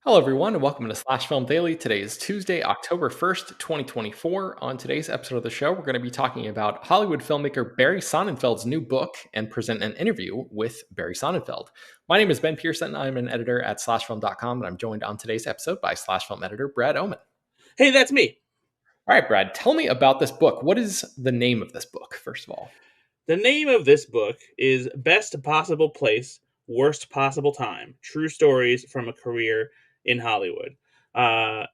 Hello, everyone, and welcome to Slash Film Daily. Today is Tuesday, October 1st, 2024. On today's episode of the show, we're going to be talking about Hollywood filmmaker Barry Sonnenfeld's new book and present an interview with Barry Sonnenfeld. My name is Ben Pearson. I'm an editor at slashfilm.com, and I'm joined on today's episode by Slash Film editor Brad Oman. Hey, that's me. All right, Brad, tell me about this book. What is the name of this book, first of all? The name of this book is Best Possible Place, Worst Possible Time: True Stories from a Career in Hollywood.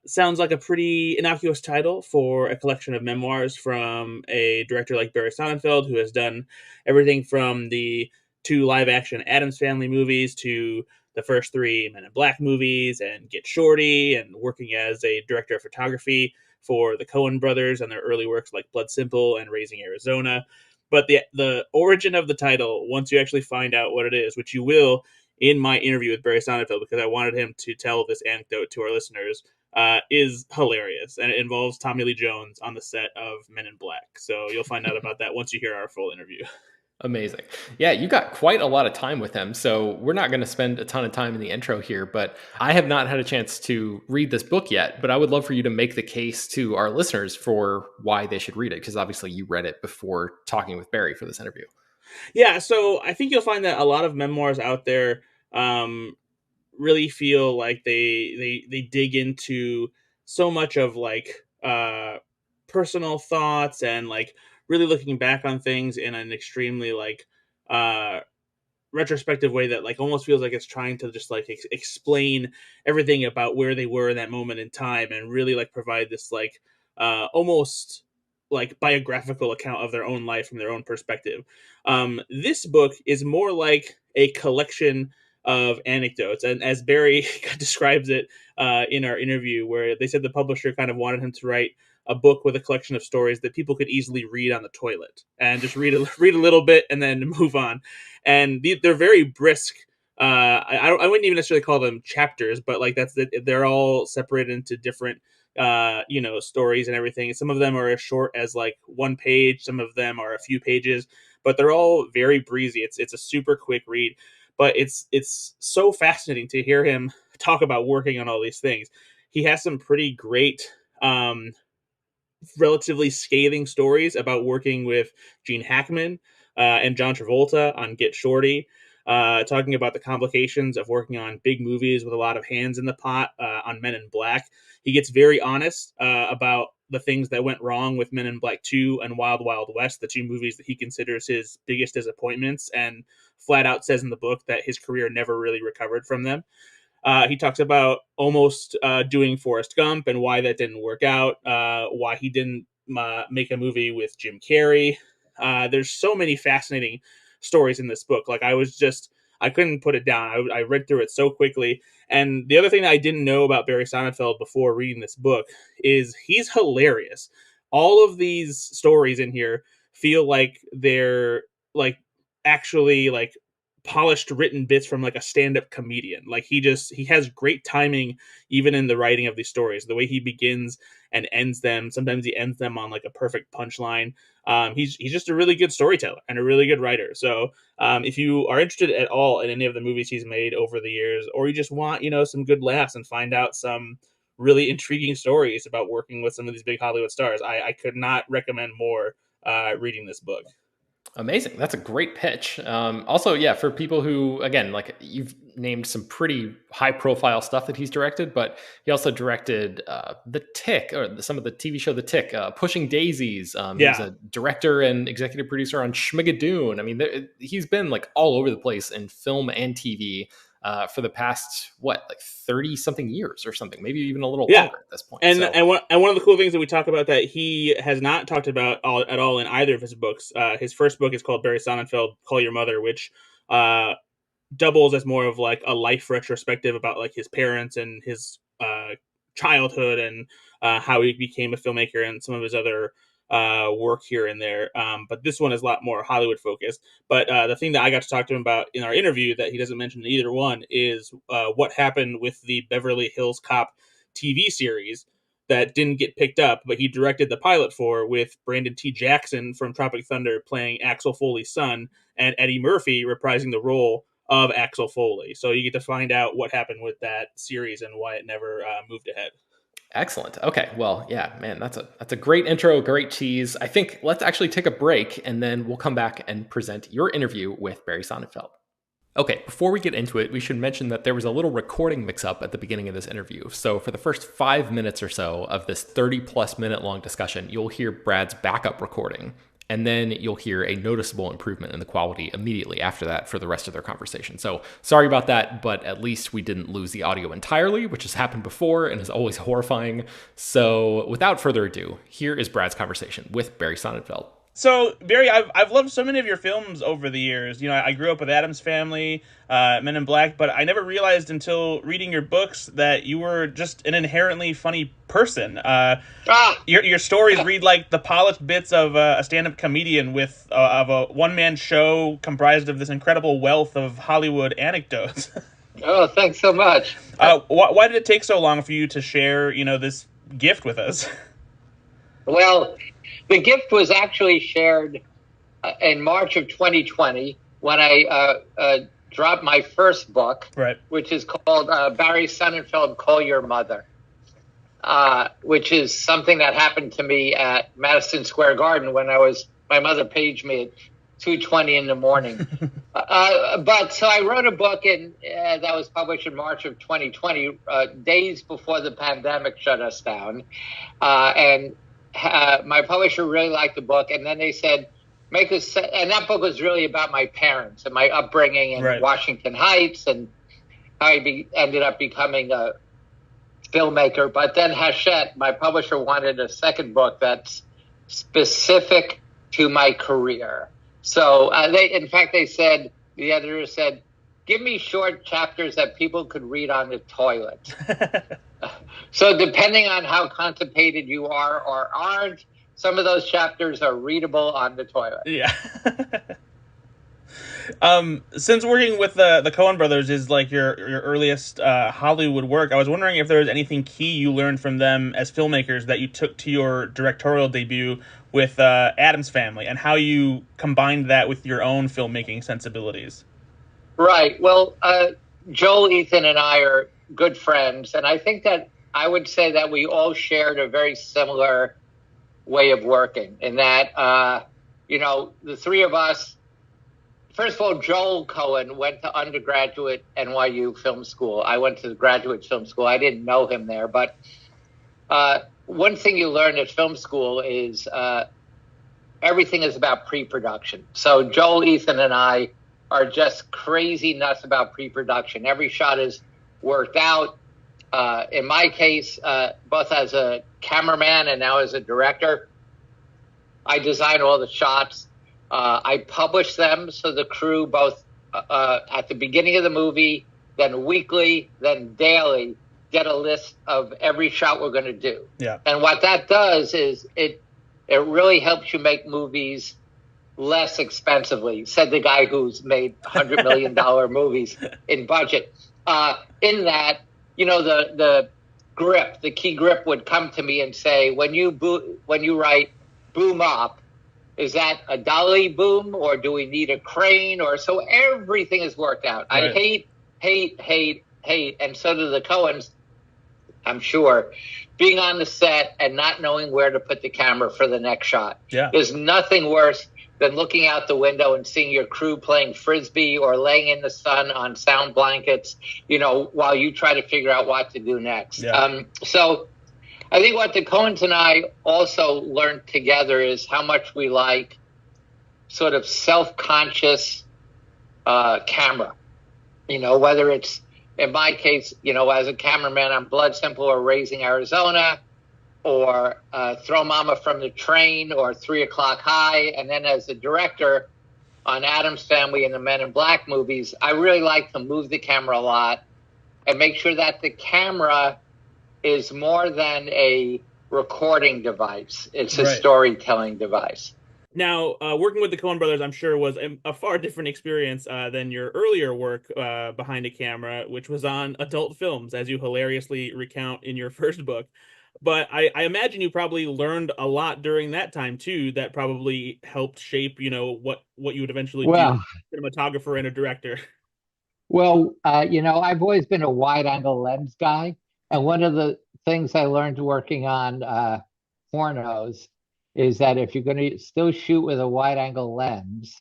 Sounds like a pretty innocuous title for a collection of memoirs from a director like Barry Sonnenfeld, who has done everything from the two live-action Addams Family movies to the first three Men in Black movies and Get Shorty, and working as a director of photography for the Coen brothers and their early works like Blood Simple and Raising Arizona. But the origin of the title, once you actually find out what it is, which you will in my interview with Barry Sonnenfeld, because I wanted him to tell this anecdote to our listeners, is hilarious. And it involves Tommy Lee Jones on the set of Men in Black. So you'll find out about that once you hear our full interview. Amazing. Yeah, you got quite a lot of time with him. So we're not going to spend a ton of time in the intro here, but I have not had a chance to read this book yet. But I would love for you to make the case to our listeners for why they should read it, because obviously you read it before talking with Barry for this interview. Yeah, so I think you'll find that a lot of memoirs out there really feel like they dig into so much of personal thoughts and like really looking back on things in an extremely uh retrospective way that like almost feels like it's trying to just like explain everything about where they were in that moment in time and really like provide this like almost like biographical account of their own life from their own perspective. This book is more like a collection of anecdotes, and as Barry describes it in our interview, where they said the publisher kind of wanted him to write a book with a collection of stories that people could easily read on the toilet and just read a little bit and then move on. And they're very brisk. I wouldn't even necessarily call them chapters, but like they're all separated into different stories and everything. Some of them are as short as like one page, some of them are a few pages, but they're all very breezy. It's a super quick read, but it's so fascinating to hear him talk about working on all these things. He has some pretty great relatively scathing stories about working with Gene Hackman and John Travolta on Get Shorty, talking about the complications of working on big movies with a lot of hands in the pot on Men in Black. He gets very honest about the things that went wrong with Men in Black 2 and Wild Wild West, the two movies that he considers his biggest disappointments, and flat out says in the book that his career never really recovered from them. He talks about almost doing Forrest Gump and why that didn't work out, why he didn't make a movie with Jim Carrey. There's so many fascinating stories in this book. Like I couldn't put it down. I read through it so quickly. And the other thing that I didn't know about Barry Sonnenfeld before reading this book is he's hilarious. All of these stories in here feel like they're like actually like polished written bits from like a stand-up comedian. Like he has great timing even in the writing of these stories. The way he begins and ends them, sometimes he ends them on like a perfect punchline. He's just a really good storyteller and a really good writer. So if you are interested at all in any of the movies he's made over the years, or you just want some good laughs and find out some really intriguing stories about working with some of these big Hollywood stars, I could not recommend more reading this book. Amazing. That's a great pitch. Also, yeah, for people who, again, like you've named some pretty high profile stuff that he's directed, but he also directed The Tick, or some of the TV show The Tick, Pushing Daisies. He was Yeah. a director and executive producer on Schmigadoon. I mean, he's been like all over the place in film and TV for the past, like 30 something years or something, maybe even a little Yeah. longer at this point. And So, one of the cool things that we talk about that he has not talked about at all in either of his books. His first book is called Barry Sonnenfeld, Call Your Mother, which uh, doubles as more of like a life retrospective about like his parents and his childhood and how he became a filmmaker and some of his other work here and there. But this one is a lot more Hollywood focused. But the thing that I got to talk to him about in our interview that he doesn't mention in either one is what happened with the Beverly Hills Cop TV series that didn't get picked up, but he directed the pilot for, with Brandon T. Jackson from Tropic Thunder playing Axel Foley's son and Eddie Murphy reprising the role of Axel Foley. So you get to find out what happened with that series and why it never moved ahead. Excellent. Okay. Well, yeah, man, that's a great intro, great tease. I think let's actually take a break and then we'll come back and present your interview with Barry Sonnenfeld. Okay, before we get into it, we should mention that there was a little recording mix up at the beginning of this interview. So, for the first 5 minutes or so of this 30-plus minute long discussion, you'll hear Brad's backup recording. And then you'll hear a noticeable improvement in the quality immediately after that for the rest of their conversation. So, sorry about that, but at least we didn't lose the audio entirely, which has happened before and is always horrifying. So, without further ado, here is Brad's conversation with Barry Sonnenfeld. So Barry, I've loved so many of your films over the years. I grew up with Addams Family, Men in Black, but I never realized until reading your books that you were just an inherently funny person. Your stories read like the polished bits of a stand-up comedian with of a one-man show comprised of this incredible wealth of Hollywood anecdotes. Oh, thanks so much. Why did it take so long for you to share, this gift with us? Well, the gift was actually shared in March of 2020 when I dropped my first book, Right. which is called Barry Sonnenfeld, Call Your Mother, which is something that happened to me at Madison Square Garden when my mother paged me at 2:20 in the morning. But so I wrote a book that was published in March of 2020, days before the pandemic shut us down. And my publisher really liked the book, and then they said, and that book was really about my parents and my upbringing in Right. Washington Heights and how I ended up becoming a filmmaker. But then Hachette, my publisher, wanted a second book that's specific to my career. So the editor said, give me short chapters that people could read on the toilet. So depending on how constipated you are or aren't, some of those chapters are readable on the toilet. Yeah. Since working with the Coen brothers is like your earliest Hollywood work, I was wondering if there was anything key you learned from them as filmmakers that you took to your directorial debut with Addams Family, and how you combined that with your own filmmaking sensibilities. Right. Well, Joel, Ethan, and I are good friends, and I think that I would say that we all shared a very similar way of working in that, the three of us, first of all, Joel Coen went to undergraduate NYU film school. I went to graduate film school. I didn't know him there, but one thing you learn at film school is everything is about pre-production. So Joel, Ethan, and I are just crazy nuts about pre-production. Every shot is worked out. In my case, both as a cameraman and now as a director, I design all the shots. I publish them so the crew, both at the beginning of the movie, then weekly, then daily, get a list of every shot we're going to do. Yeah. And what that does is it really helps you make movies less expensively, said the guy who's made $100 million movies in budget. In that, the grip, the key grip would come to me and say, when you write boom up, is that a dolly boom or do we need a crane? Or so everything is worked out. Right. I hate, and so do the Coens, I'm sure, being on the set and not knowing where to put the camera for the next shot. Yeah. There's nothing worse than looking out the window and seeing your crew playing Frisbee or laying in the sun on sound blankets, while you try to figure out what to do next. Yeah. So I think what the Coens and I also learned together is how much we like sort of self-conscious camera, whether it's, in my case, as a cameraman on Blood Simple or Raising Arizona, or Throw Mama from the Train, or 3 O'Clock High. And then as a director on Addams Family and the Men in Black movies, I really like to move the camera a lot and make sure that the camera is more than a recording device. It's a storytelling device. Now, working with the Coen brothers, I'm sure, was a far different experience than your earlier work behind a camera, which was on adult films, as you hilariously recount in your first book. But I imagine you probably learned a lot during that time, too, that probably helped shape, what you would eventually do as a cinematographer and a director. Well, I've always been a wide angle lens guy. And one of the things I learned working on pornos is that if you're going to still shoot with a wide angle lens,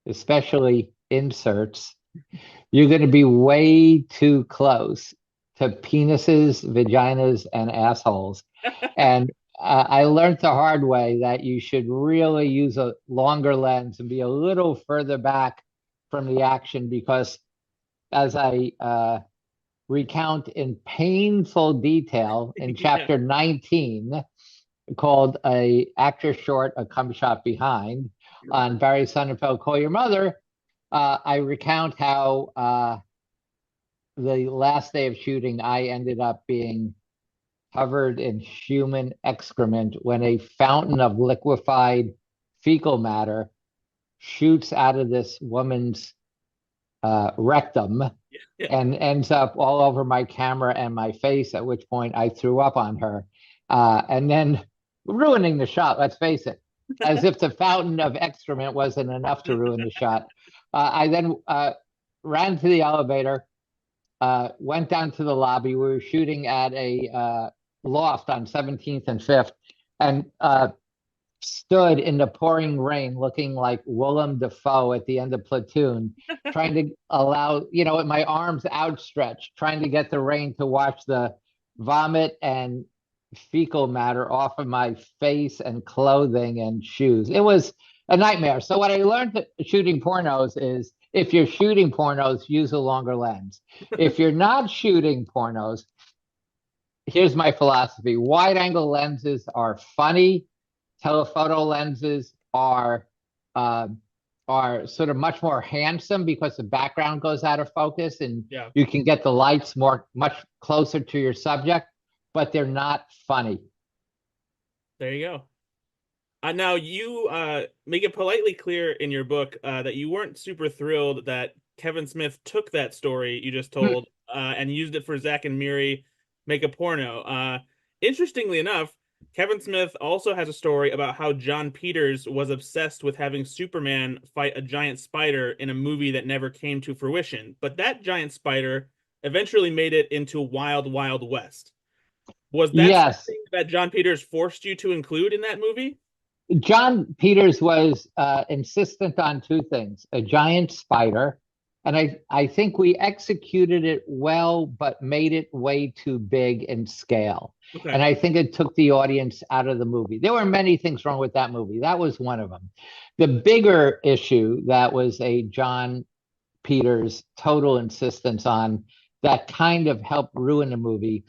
especially inserts, you're going to be way too close to penises, vaginas, and assholes. And I learned the hard way that you should really use a longer lens and be a little further back from the action because as I recount in painful detail in Yeah. chapter 19, called A Actor Short, A Cum Shot Behind, on Barry Sonnenfeld, Call Your Mother, I recount how the last day of shooting, I ended up being covered in human excrement when a fountain of liquefied fecal matter shoots out of this woman's rectum Yeah. and ends up all over my camera and my face, at which point I threw up on her. And then ruining the shot, let's face it, as if the fountain of excrement wasn't enough to ruin the shot. I then ran to the elevator, went down to the lobby. We were shooting at a loft on 17th and 5th, and stood in the pouring rain looking like Willem Dafoe at the end of Platoon, trying to allow, with my arms outstretched, trying to get the rain to wash the vomit and fecal matter off of my face and clothing and shoes. It was a nightmare. So what I learned shooting pornos is if you're shooting pornos, use a longer lens. If you're not shooting pornos, here's my philosophy. Wide angle lenses are funny. Telephoto lenses uh, are sort of much more handsome because the background goes out of focus and Yeah. you can get the lights much closer to your subject, but they're not funny. There you go. Now you make it politely clear in your book that you weren't super thrilled that Kevin Smith took that story you just told and used it for Zack and Miri Make a Porno. Interestingly enough, Kevin Smith also has a story about how John Peters was obsessed with having Superman fight a giant spider in a movie that never came to fruition. But that giant spider eventually made it into Wild Wild West. Was that Yes, something that John Peters forced you to include in that movie? John Peters was insistent on two things: a giant spider, and I think we executed it well, but made it way too big in scale. Okay. And I think it took the audience out of the movie. There were many things wrong with that movie. That was one of them. The bigger issue that was a John Peters total insistence on that kind of helped ruin the movie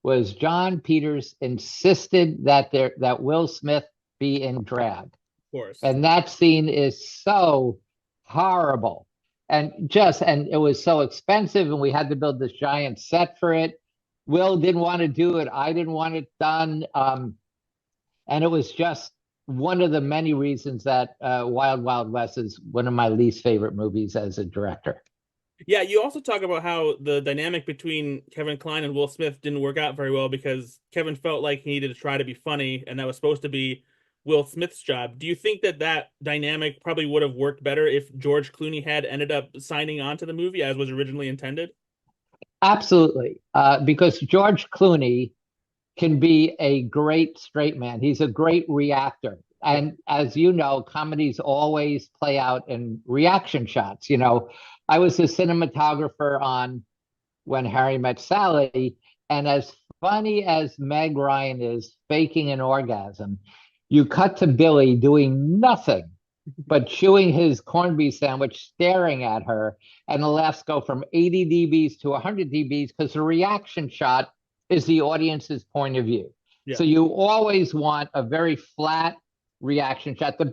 was John Peters insisted that Will Smith be in drag. Of course. And that scene is so horrible. And it was so expensive, and we had to build this giant set for it. Will didn't want to do it. I didn't want it done. And it was just one of the many reasons that Wild Wild West is one of my least favorite movies as a director. Yeah, you also talk about how the dynamic between Kevin Kline and Will Smith didn't work out very well because Kevin felt like he needed to try to be funny, and that was supposed to be Will Smith's job. Do you think that that dynamic probably would have worked better if George Clooney had ended up signing on to the movie as was originally intended? Absolutely. Because George Clooney can be a great straight man. He's a great reactor. Yeah, And as you know, comedies always play out in reaction shots. I was a cinematographer on When Harry Met Sally, and as funny as Meg Ryan is faking an orgasm, you cut to Billy doing nothing but chewing his corned beef sandwich, staring at her, and the laughs go from 80 dBs to 100 dBs because the reaction shot is the audience's point of view. yeah, So you always want a very flat reaction shot. The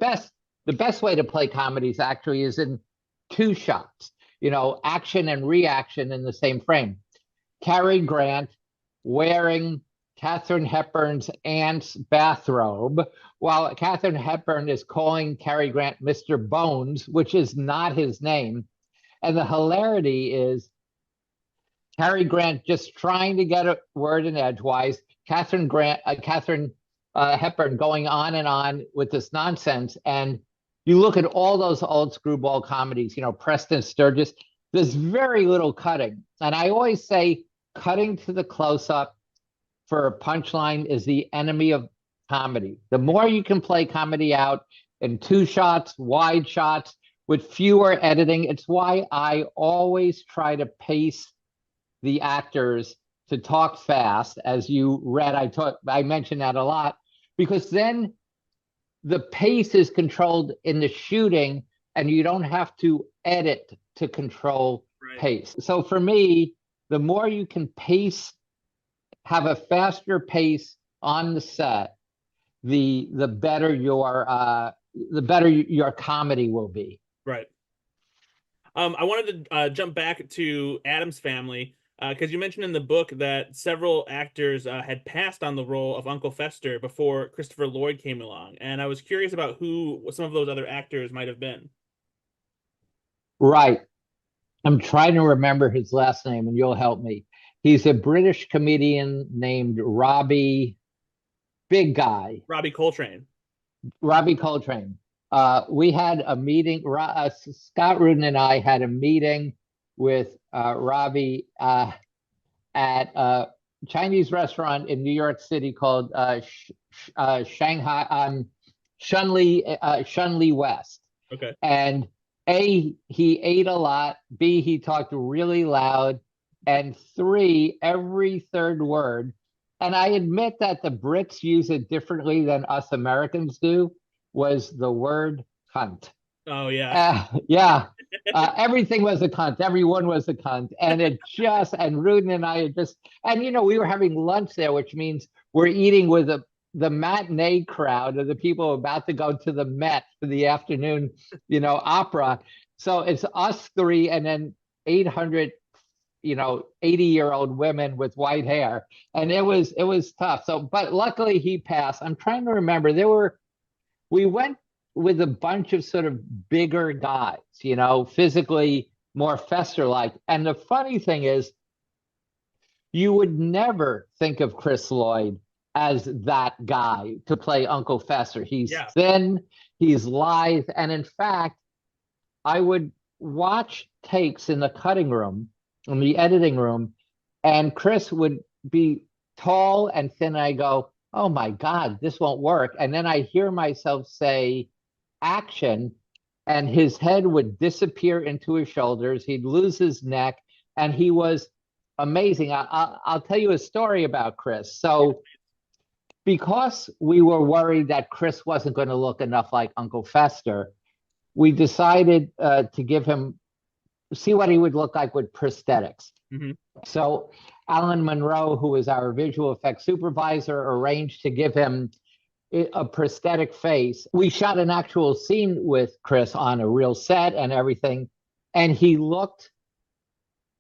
best way to play comedies actually is in two shots, action and reaction in the same frame. Cary Grant wearing Katharine Hepburn's aunt's bathrobe, while Katharine Hepburn is calling Cary Grant Mr. Bones, which is not his name. And the hilarity is Cary Grant just trying to get a word in edgewise, Katharine Hepburn going on and on with this nonsense. And you look at all those old screwball comedies, Preston Sturgis, there's very little cutting. And I always say cutting to the close up for a punchline is the enemy of comedy. The more you can play comedy out in two shots, wide shots, with fewer editing, it's why I always try to pace the actors to talk fast. As you read, I mentioned that a lot, because then the pace is controlled in the shooting and you don't have to edit to control pace. So for me, the more you can pace, have a faster pace on the set, the better your comedy will be. Right. I wanted to jump back to Addams Family because you mentioned in the book that several actors had passed on the role of Uncle Fester before Christopher Lloyd came along, and I was curious about who some of those other actors might have been. Right. I'm trying to remember his last name, and you'll help me. He's a British comedian named Robbie, big guy. Robbie Coltrane. Robbie Coltrane. We had a meeting. Scott Rudin and I had a meeting with Robbie at a Chinese restaurant in New York City called Shanghai Shunli West. Okay. And A, he ate a lot. B, he talked really loud. And three, every third word. And I admit that the Brits use it differently than us Americans do, was the word cunt. Oh, yeah. Yeah. Everything was a cunt. Everyone was a cunt. And Rudin and I had we were having lunch there, which means we're eating with the matinee crowd of the people about to go to the Met for the afternoon, opera. So it's us three and then 800 80-year-old women with white hair, and it was tough. So, but luckily he passed. I'm trying to remember. We went with a bunch of sort of bigger guys, physically more Fester-like. And the funny thing is, you would never think of Chris Lloyd as that guy to play Uncle Fester. He's thin, he's lithe, and in fact, I would watch takes in the cutting room, in the editing room, and Chris would be tall and thin. And I go, oh my God, this won't work. And then I hear myself say action, and his head would disappear into his shoulders. He'd lose his neck, and he was amazing. I'll tell you a story about Chris. So because we were worried that Chris wasn't going to look enough like Uncle Fester, we decided to see what he would look like with prosthetics. Mm-hmm. So Alan Monroe, who was our visual effects supervisor, arranged to give him a prosthetic face. We shot an actual scene with Chris on a real set and everything, and he looked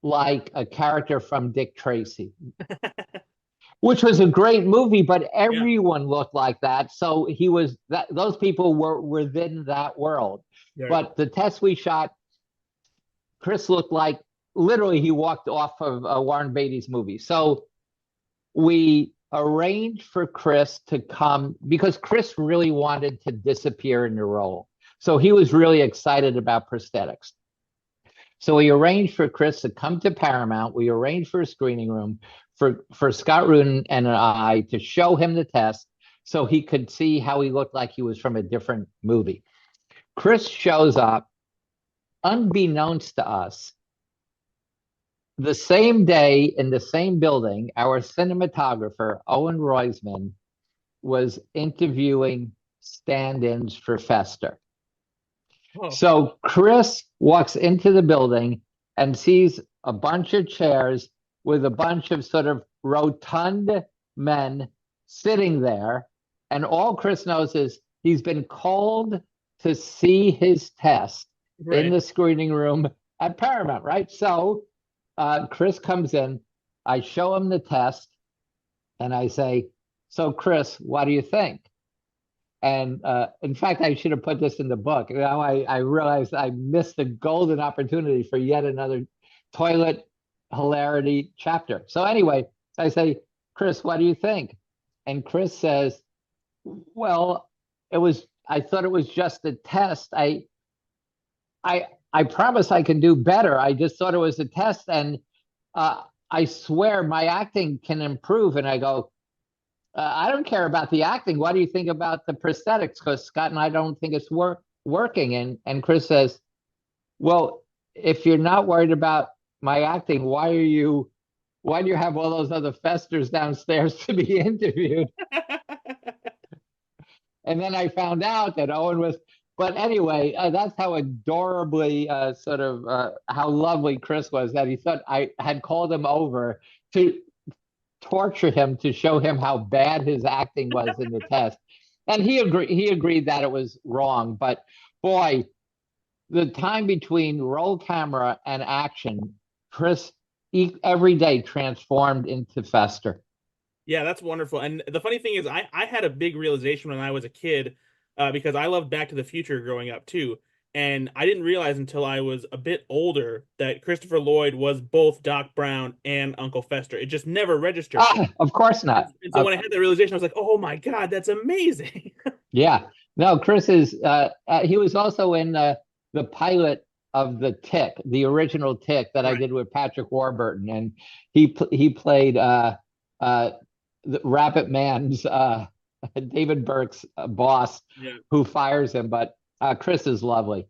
like a character from Dick Tracy, which was a great movie, but everyone looked like that. So those people were within that world. Yeah. But the test we shot, Chris looked like literally he walked off of a Warren Beatty's movie. So we arranged for Chris to come because Chris really wanted to disappear in the role. So he was really excited about prosthetics. So we arranged for Chris to come to Paramount. We arranged for a screening room for Scott Rudin and I to show him the test so he could see how he looked like he was from a different movie. Chris shows up, unbeknownst to us, the same day in the same building. Our cinematographer, Owen Roisman, was interviewing stand-ins for Fester. Whoa. So Chris walks into the building and sees a bunch of chairs with a bunch of sort of rotund men sitting there. And all Chris knows is he's been called to see his test in the screening room at Paramount, right? So Chris comes in, I show him the test, and I say, so Chris, what do you think? And in fact, I should have put this in the book. Now I realized I missed the golden opportunity for yet another toilet hilarity chapter. So anyway, I say, Chris, what do you think? And Chris says, well, I thought it was just a test. I I promise I can do better. I just thought it was a test, and I swear my acting can improve. And I go, I don't care about the acting. What do you think about the prosthetics? Because Scott and I don't think it's working. And Chris says, well, if you're not worried about my acting, why do you have all those other festers downstairs to be interviewed? And then I found out that Owen was, but anyway, that's how adorably how lovely Chris was, that he thought I had called him over to torture him, to show him how bad his acting was in the test. And he agreed that it was wrong. But boy, the time between roll camera and action, Chris every day transformed into Fester. Yeah, that's wonderful. And the funny thing is, I had a big realization when I was a kid, because I loved Back to the Future growing up too. And I didn't realize until I was a bit older that Christopher Lloyd was both Doc Brown and Uncle Fester. It just never registered. Of course not. And so when I had that realization, I was like, oh my God, that's amazing. Yeah. No, Chris is, he was also in the pilot of The Tick, the original Tick that I did with Patrick Warburton. And he played the Rabbit Man's David Burke's boss, who fires him. But Chris is lovely.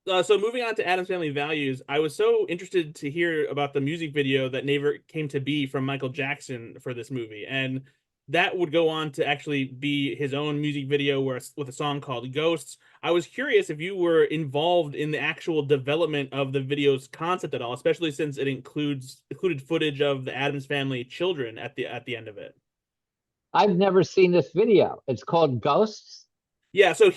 So moving on to Addams Family Values, I was so interested to hear about the music video that never came to be from Michael Jackson for this movie, and that would go on to actually be his own music video with a song called Ghosts. I was curious if you were involved in the actual development of the video's concept at all, especially since it included footage of the Addams Family children at the end of it. I've never seen this video. It's called Ghosts. Yeah, so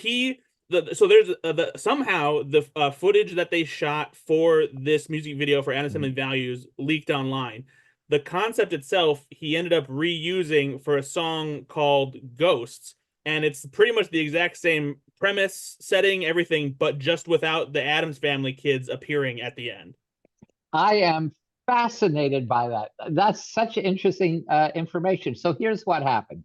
there's somehow the footage that they shot for this music video for Addams Family Values leaked online. The concept itself, he ended up reusing for a song called Ghosts, and it's pretty much the exact same premise, setting, everything, but just without the Addams Family kids appearing at the end. I am fascinated by that. That's such interesting information. So here's what happened.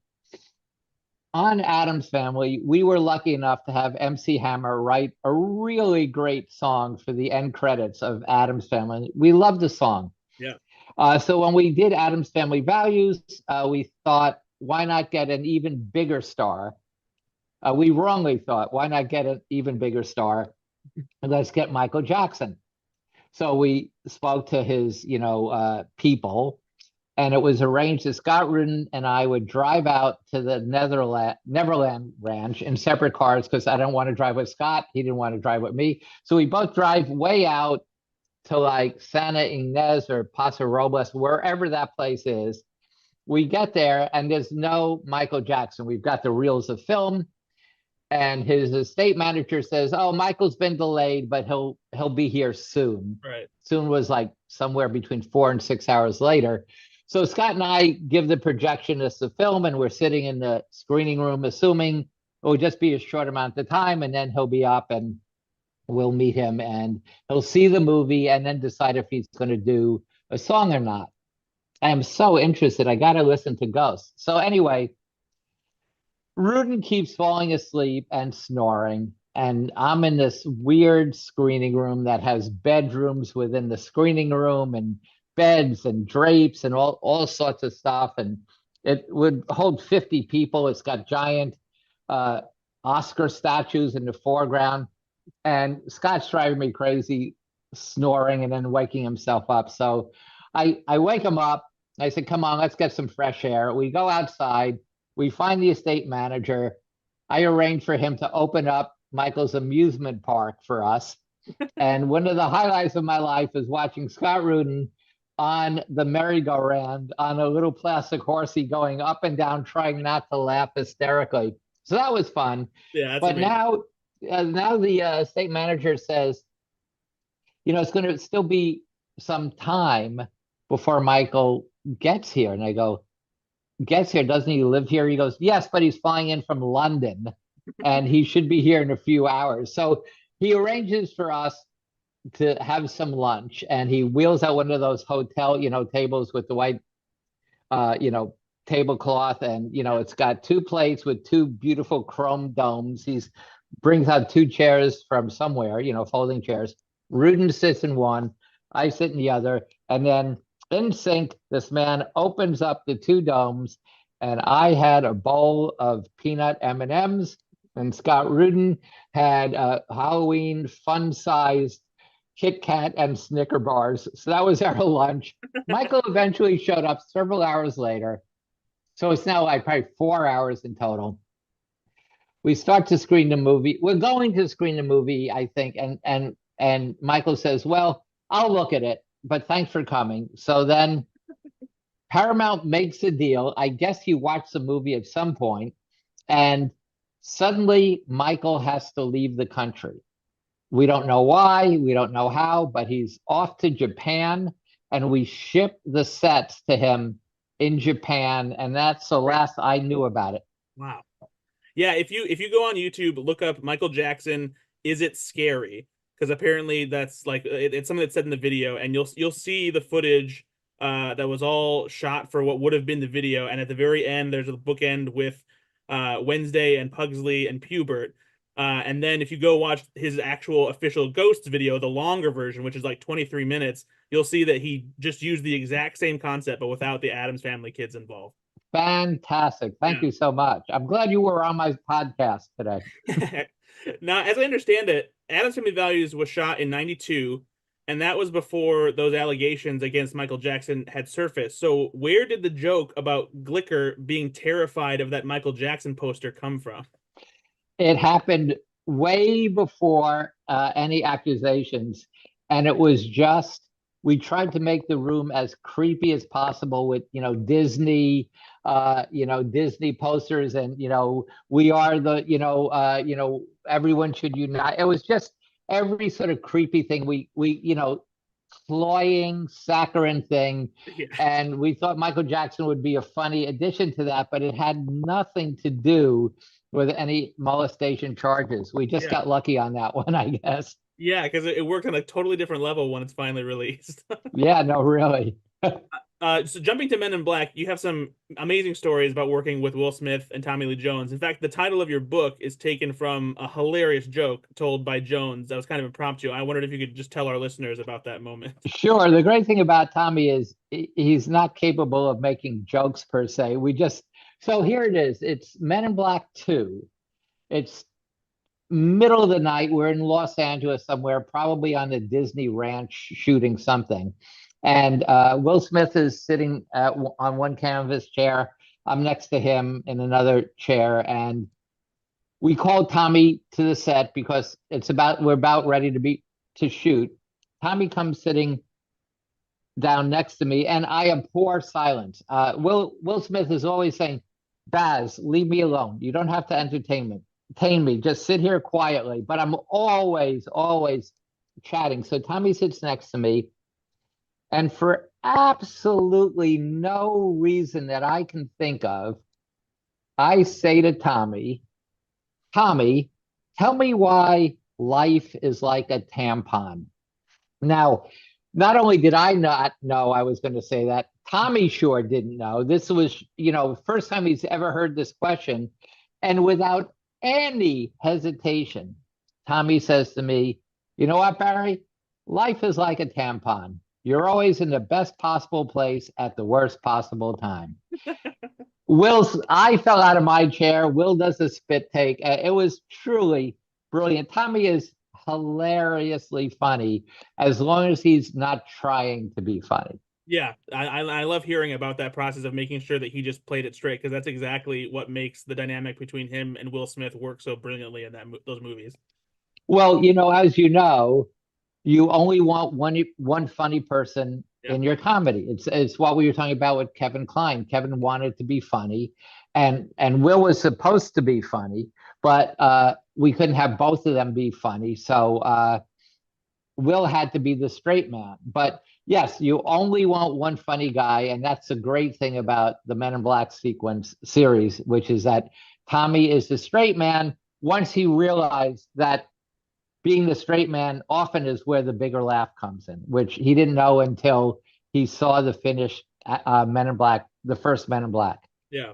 On Addams Family, we were lucky enough to have MC Hammer write a really great song for the end credits of Addams Family. We loved the song. Yeah. So when we did Addams Family Values, we thought, why not get an even bigger star? We wrongly thought, why not get an even bigger star? And let's get Michael Jackson. So we spoke to his, people, and it was arranged that Scott Rudin and I would drive out to the Neverland Ranch in separate cars, because I don't want to drive with Scott. He didn't want to drive with me. So we both drive way out to like Santa Ynez or Paso Robles, wherever that place is. We get there and there's no Michael Jackson. We've got the reels of film, and his estate manager says, "Oh, Michael's been delayed, but he'll be here soon." Right. Soon was like somewhere between 4 and 6 hours later. So Scott and I give the projectionist the film, and we're sitting in the screening room, assuming it will just be a short amount of time, and then he'll be up and we'll meet him and he'll see the movie and then decide if he's going to do a song or not. I am so interested. I got to listen to Ghosts. So anyway, Rudin keeps falling asleep and snoring. And I'm in this weird screening room that has bedrooms within the screening room and beds and drapes and all sorts of stuff. And it would hold 50 people. It's got giant Oscar statues in the foreground. And Scott's driving me crazy, snoring and then waking himself up. So I wake him up. I said, come on, let's get some fresh air. We go outside. We find the estate manager. I arrange for him to open up Michael's amusement park for us. And one of the highlights of my life is watching Scott Rudin on the merry-go-round on a little plastic horsey going up and down, trying not to laugh hysterically. So that was fun. Yeah, that's but amazing. now the state manager says, it's going to still be some time before Michael gets here. And I go, gets here? Doesn't he live here? He goes, yes, but he's flying in from London and he should be here in a few hours. So he arranges for us to have some lunch, and he wheels out one of those hotel, tables with the white, tablecloth, and it's got 2 plates with 2 beautiful chrome domes. He's brings out 2 chairs from somewhere, folding chairs. Rudin sits in one, I sit in the other, and then in sync, this man opens up the two domes, and I had a bowl of peanut M&Ms, and Scott Rudin had a Halloween fun-sized Kit Kat and Snicker bars. So that was our lunch. Michael eventually showed up several hours later. So it's now like probably 4 hours in total. We start to screen the movie. We're going to screen the movie, I think, and Michael says, "Well, I'll look at it, but thanks for coming." So then Paramount makes a deal. I guess he watched the movie at some point, and suddenly Michael has to leave the country. We don't know why, we don't know how, but he's off to Japan, and we ship the sets to him in Japan, and that's the last I knew about it. Wow. Yeah, if you go on YouTube, look up Michael Jackson, is it scary? Because apparently that's like it's something that's said in the video, and you'll see the footage that was all shot for what would have been the video, and at the very end there's a bookend with Wednesday and Pugsley and Pubert. And then if you go watch his actual official Ghosts video, the longer version, which is like 23 minutes, you'll see that he just used the exact same concept, but without the Addams Family kids involved. Fantastic. Thank Yeah. you so much. I'm glad you were on my podcast today. Now, as I understand it, Adam's Family Values was shot in '92, and that was before those allegations against Michael Jackson had surfaced. So, where did the joke about Glicker being terrified of that Michael Jackson poster come from? It happened way before any accusations, and it was just we tried to make the room as creepy as possible with Disney posters, and we are the everyone should unite. It was just every sort of creepy thing we cloying saccharine thing. Yeah. And we thought Michael Jackson would be a funny addition to that, but it had nothing to do with any molestation charges. We just Yeah. got lucky on that one, I guess. Yeah, because it worked on a totally different level when it's finally released. Yeah, no, really. So jumping to Men in Black, you have some amazing stories about working with Will Smith and Tommy Lee Jones. In fact, the title of your book is taken from a hilarious joke told by Jones that was kind of impromptu. I wondered if you could just tell our listeners about that moment. Sure. The great thing about Tommy is he's not capable of making jokes per se. So here it is. It's Men in Black 2. It's middle of the night. We're in Los Angeles somewhere, probably on the Disney Ranch shooting something. And Will Smith is sitting on one canvas chair. I'm next to him in another chair. And we called Tommy to the set because we're about ready to shoot. Tommy comes sitting down next to me, and I abhor silence. Will Smith is always saying, "Baz, leave me alone. You don't have to entertain me. Just sit here quietly." But I'm always chatting. So Tommy sits next to me, and for absolutely no reason that I can think of, I say to Tommy, "Tommy, tell me why life is like a tampon." Now, not only did I not know I was going to say that, Tommy sure didn't know. This was, first time he's ever heard this question. And without any hesitation, Tommy says to me, "You know what, Barry? Life is like a tampon. You're always in the best possible place at the worst possible time." I fell out of my chair. Will does a spit take. It was truly brilliant. Tommy is hilariously funny as long as he's not trying to be funny. Yeah, I love hearing about that process of making sure that he just played it straight, because that's exactly what makes the dynamic between him and Will Smith work so brilliantly in those movies. Well, as you know, you only want one funny person in your comedy. It's what we were talking about with Kevin Kline. Kevin wanted to be funny, and Will was supposed to be funny, but we couldn't have both of them be funny. So Will had to be the straight man. But yes, you only want one funny guy, and that's the great thing about the Men in Black sequence series, which is that Tommy is the straight man. Once he realized that being the straight man often is where the bigger laugh comes in, which he didn't know until he saw the finished Men in Black, the first Men in Black. Yeah.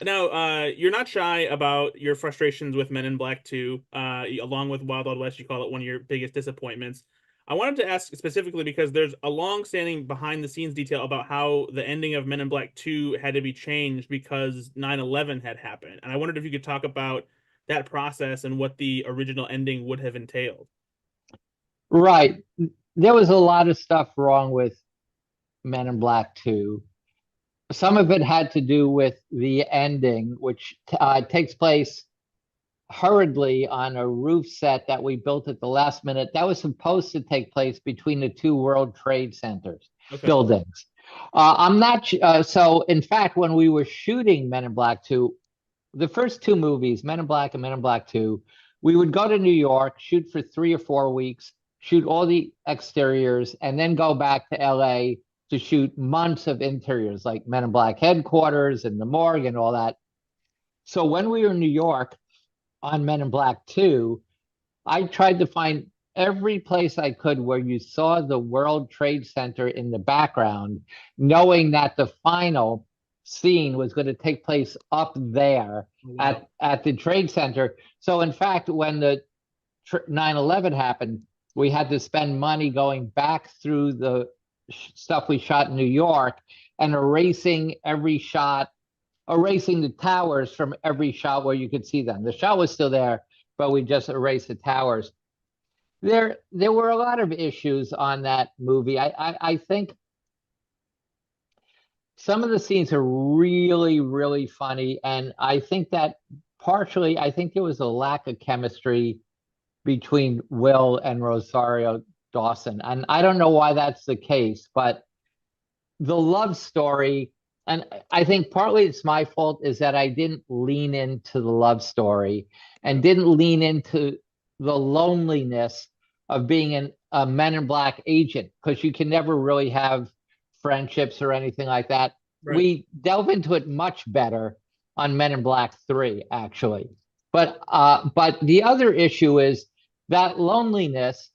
Now, you're not shy about your frustrations with Men in Black 2, along with Wild Wild West. You call it one of your biggest disappointments. I wanted to ask specifically because there's a long-standing behind-the-scenes detail about how the ending of Men in Black 2 had to be changed because 9/11 had happened. And I wondered if you could talk about that process and what the original ending would have entailed. Right. There was a lot of stuff wrong with Men in Black 2. Some of it had to do with the ending, which takes place hurriedly on a roof set that we built at the last minute. That was supposed to take place between the two World Trade Centers Okay. buildings. I'm not so. In fact, when we were shooting Men in Black 2, the first two movies, Men in Black and Men in Black 2, we would go to New York, shoot for 3 or 4 weeks, shoot all the exteriors, and then go back to LA to shoot months of interiors, like Men in Black headquarters and the morgue and all that. So when we were in New York on Men in Black 2, I tried to find every place I could where you saw the World Trade Center in the background, knowing that the final scene was going to take place up there Wow. at the Trade Center. So, in fact, when the 9/11 happened, we had to spend money going back through the stuff we shot in New York and erasing every shot, erasing the towers from every shot where you could see them. The shot was still there, but we just erased the towers. There were a lot of issues on that movie. I think some of the scenes are really, really funny, and I think that partially, I think there was a lack of chemistry between Will and Rosario Dawson, and I don't know why that's the case, but the love story, and I think partly it's my fault, is that I didn't lean into the love story and didn't lean into the loneliness of being a Men in Black agent, because you can never really have friendships or anything like that. Right. We delve into it much better on Men in Black 3, actually. But the other issue is that loneliness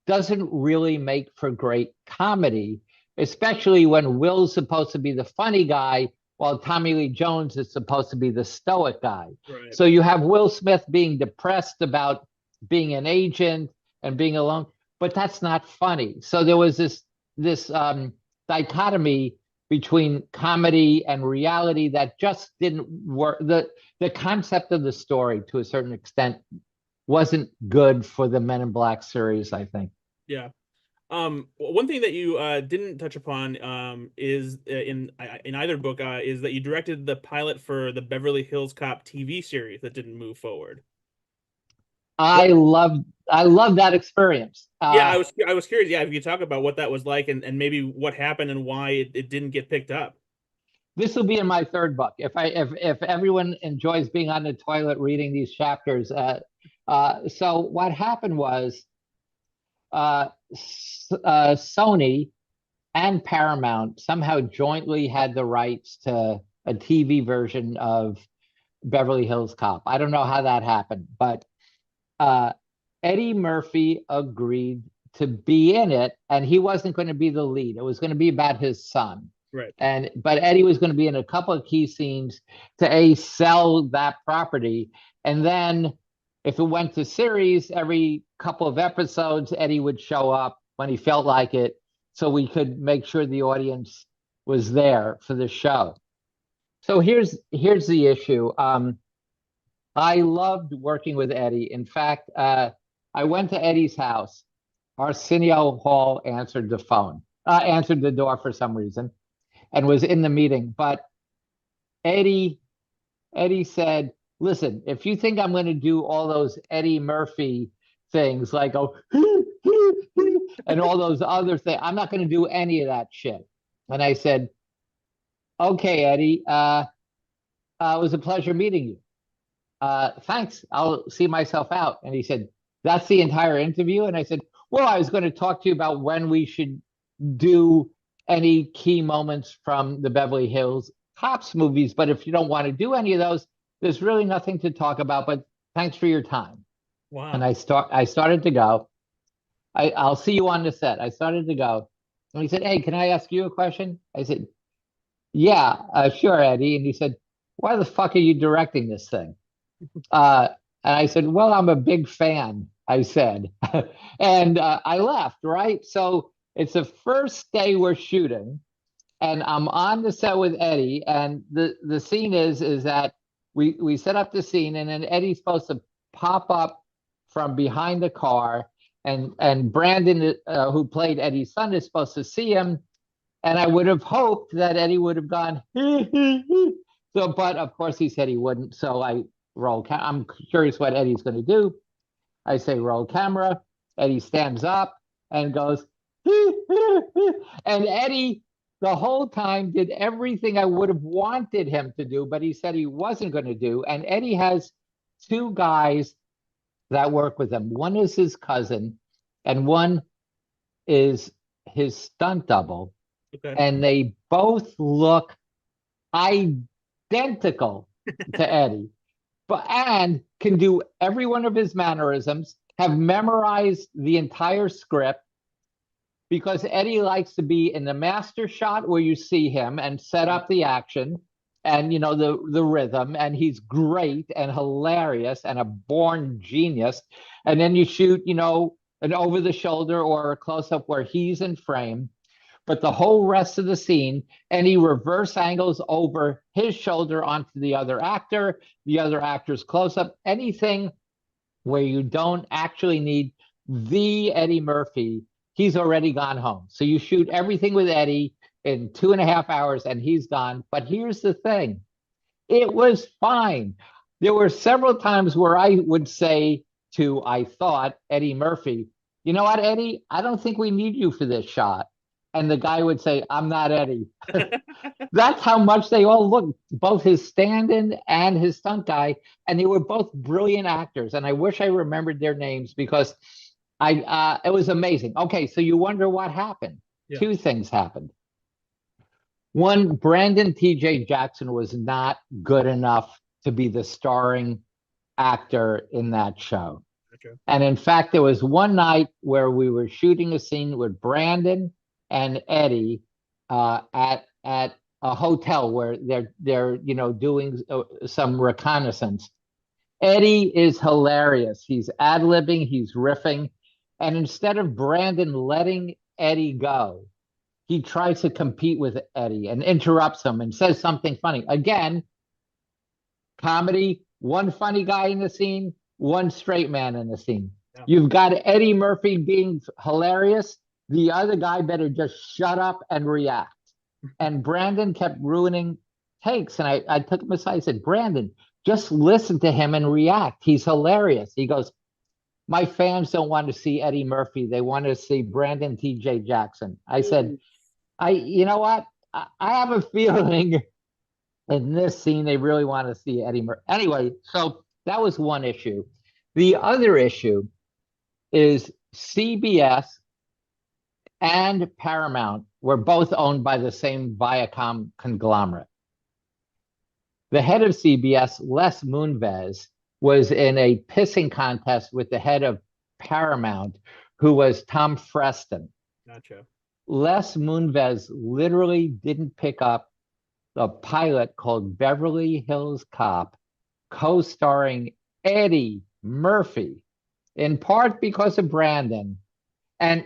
doesn't really make for great comedy, especially when Will's supposed to be the funny guy while Tommy Lee Jones is supposed to be the stoic guy. Right. So you have Will Smith being depressed about being an agent and being alone, but that's not funny. So there was this dichotomy between comedy and reality that just didn't work. The concept of the story, to a certain extent, wasn't good for the Men in Black series, I think. Yeah. One thing that you didn't touch upon is in either book is that you directed the pilot for the Beverly Hills Cop TV series that didn't move forward. I love I love that experience. Yeah, I was curious. Yeah, if you could talk about what that was like and maybe what happened and why it didn't get picked up. This will be in my third book. If everyone enjoys being on the toilet reading these chapters, so what happened was Sony and Paramount somehow jointly had the rights to a TV version of Beverly Hills Cop. I don't know how that happened, but uh, Eddie Murphy agreed to be in it, and he wasn't going to be the lead. It was going to be about his son. Right. But Eddie was going to be in a couple of key scenes to sell that property, and then if it went to series, every couple of episodes, Eddie would show up when he felt like it, so we could make sure the audience was there for the show. So here's the issue. I loved working with Eddie. In fact, I went to Eddie's house. Arsenio Hall answered the phone, answered the door for some reason, and was in the meeting. But Eddie said, "Listen, if you think I'm going to do all those Eddie Murphy things, like oh, and all those other things, I'm not going to do any of that shit." And I said, "Okay, Eddie, it was a pleasure meeting you. Thanks. I'll see myself out." And he said, "That's the entire interview?" And I said, "Well, I was going to talk to you about when we should do any key moments from the Beverly Hills Cops movies, but if you don't want to do any of those, there's really nothing to talk about, but thanks for your time." And Wow. I started to go. I'll see you on the set. I started to go. And he said, "Hey, can I ask you a question?" I said, "Yeah, sure, Eddie." And he said, "Why the fuck are you directing this thing?" And I said, "Well, I'm a big fan." I said. And I left, right? So it's the first day we're shooting, and I'm on the set with Eddie, and the scene is that we set up the scene, and then Eddie's supposed to pop up from behind the car, and Brandon, who played Eddie's son, is supposed to see him, and I would have hoped that Eddie would have gone so, but of course he said he wouldn't. So I I'm curious what Eddie's going to do. I say roll camera. Eddie stands up and goes, and Eddie the whole time did everything I would have wanted him to do, but he said he wasn't going to do. And Eddie has two guys that work with him. One is his cousin, and one is his stunt double. Okay. And they both look identical to Eddie, but and can do every one of his mannerisms, have memorized the entire script because Eddie likes to be in the master shot where you see him and set up the action and the rhythm, and he's great and hilarious and a born genius. And then you shoot, an over the shoulder or a close up where he's in frame, but the whole rest of the scene, any reverse angles over his shoulder onto the other actor's close up, anything where you don't actually need the Eddie Murphy, he's already gone home. So you shoot everything with Eddie in 2.5 hours and he's gone. But here's the thing, it was fine. There were several times where I would say I thought, Eddie Murphy, you know what, Eddie, I don't think we need you for this shot. And the guy would say, I'm not Eddie. That's how much they all look, both his stand-in and his stunt guy. And they were both brilliant actors. And I wish I remembered their names because it was amazing. Okay, so you wonder what happened. Yeah. Two things happened. One, Brandon T.J. Jackson was not good enough to be the starring actor in that show. Okay. And in fact, there was one night where we were shooting a scene with Brandon and Eddie at a hotel where they're doing some reconnaissance. Eddie is hilarious. He's ad-libbing, he's riffing, and instead of Brandon letting Eddie go, he tries to compete with Eddie and interrupts him and says something funny. Again, comedy, one funny guy in the scene, one straight man in the scene. Yeah. You've got Eddie Murphy being hilarious. The other guy better just shut up and react. And Brandon kept ruining takes. And I took him aside. I said, Brandon, just listen to him and react. He's hilarious. He goes, my fans don't want to see Eddie Murphy. They want to see Brandon T.J. Jackson. I said, you know what? I have a feeling in this scene they really want to see Eddie Murphy. Anyway, so that was one issue. The other issue is CBS and Paramount were both owned by the same Viacom conglomerate. The head of CBS, Les Moonves, was in a pissing contest with the head of Paramount, who was Tom Freston. Gotcha. Les Moonves literally didn't pick up a pilot called Beverly Hills Cop, co-starring Eddie Murphy, in part because of Brandon, and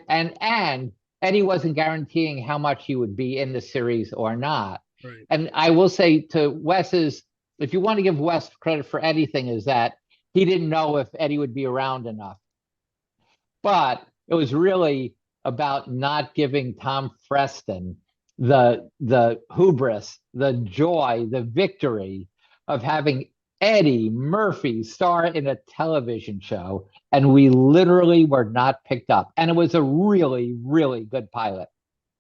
Eddie wasn't guaranteeing how much he would be in the series or not. Right. And I will say to Wes's, if you want to give Wes credit for anything, is that he didn't know if Eddie would be around enough. But it was really about not giving Tom Freston the hubris, the joy, the victory of having Eddie Murphy star in a television show, and we literally were not picked up. And it was a really, really good pilot.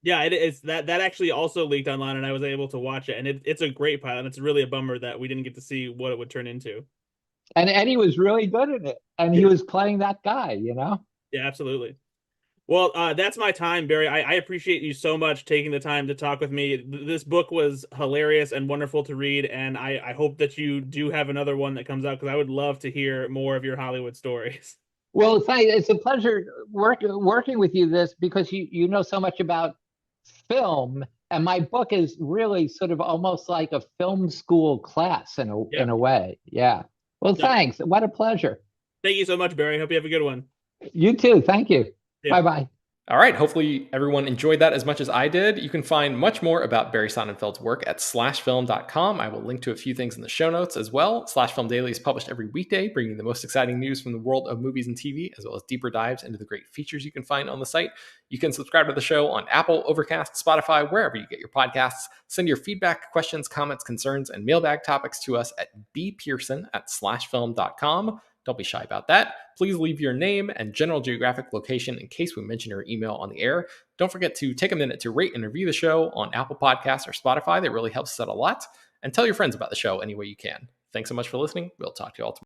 Yeah, it's that actually also leaked online, and I was able to watch it, and it's a great pilot. It's really a bummer that we didn't get to see what it would turn into. And Eddie was really good in it, and he was playing that guy, Yeah, absolutely. Well, that's my time, Barry. I appreciate you so much taking the time to talk with me. This book was hilarious and wonderful to read, and I hope that you do have another one that comes out because I would love to hear more of your Hollywood stories. Well, it's a pleasure working with you this because you know so much about film, and my book is really sort of almost like a film school class in a way. Yeah. Well, thanks. What a pleasure. Thank you so much, Barry. Hope you have a good one. You too. Thank you. Yeah. Bye-bye. All right. Hopefully everyone enjoyed that as much as I did. You can find much more about Barry Sonnenfeld's work at slashfilm.com. I will link to a few things in the show notes as well. Slash Film Daily is published every weekday, bringing the most exciting news from the world of movies and TV, as well as deeper dives into the great features you can find on the site. You can subscribe to the show on Apple, Overcast, Spotify, wherever you get your podcasts. Send your feedback, questions, comments, concerns, and mailbag topics to us at bpearson@slashfilm.com. Don't be shy about that. Please leave your name and general geographic location in case we mention your email on the air. Don't forget to take a minute to rate and review the show on Apple Podcasts or Spotify. That really helps us out a lot. And tell your friends about the show any way you can. Thanks so much for listening. We'll talk to you all tomorrow.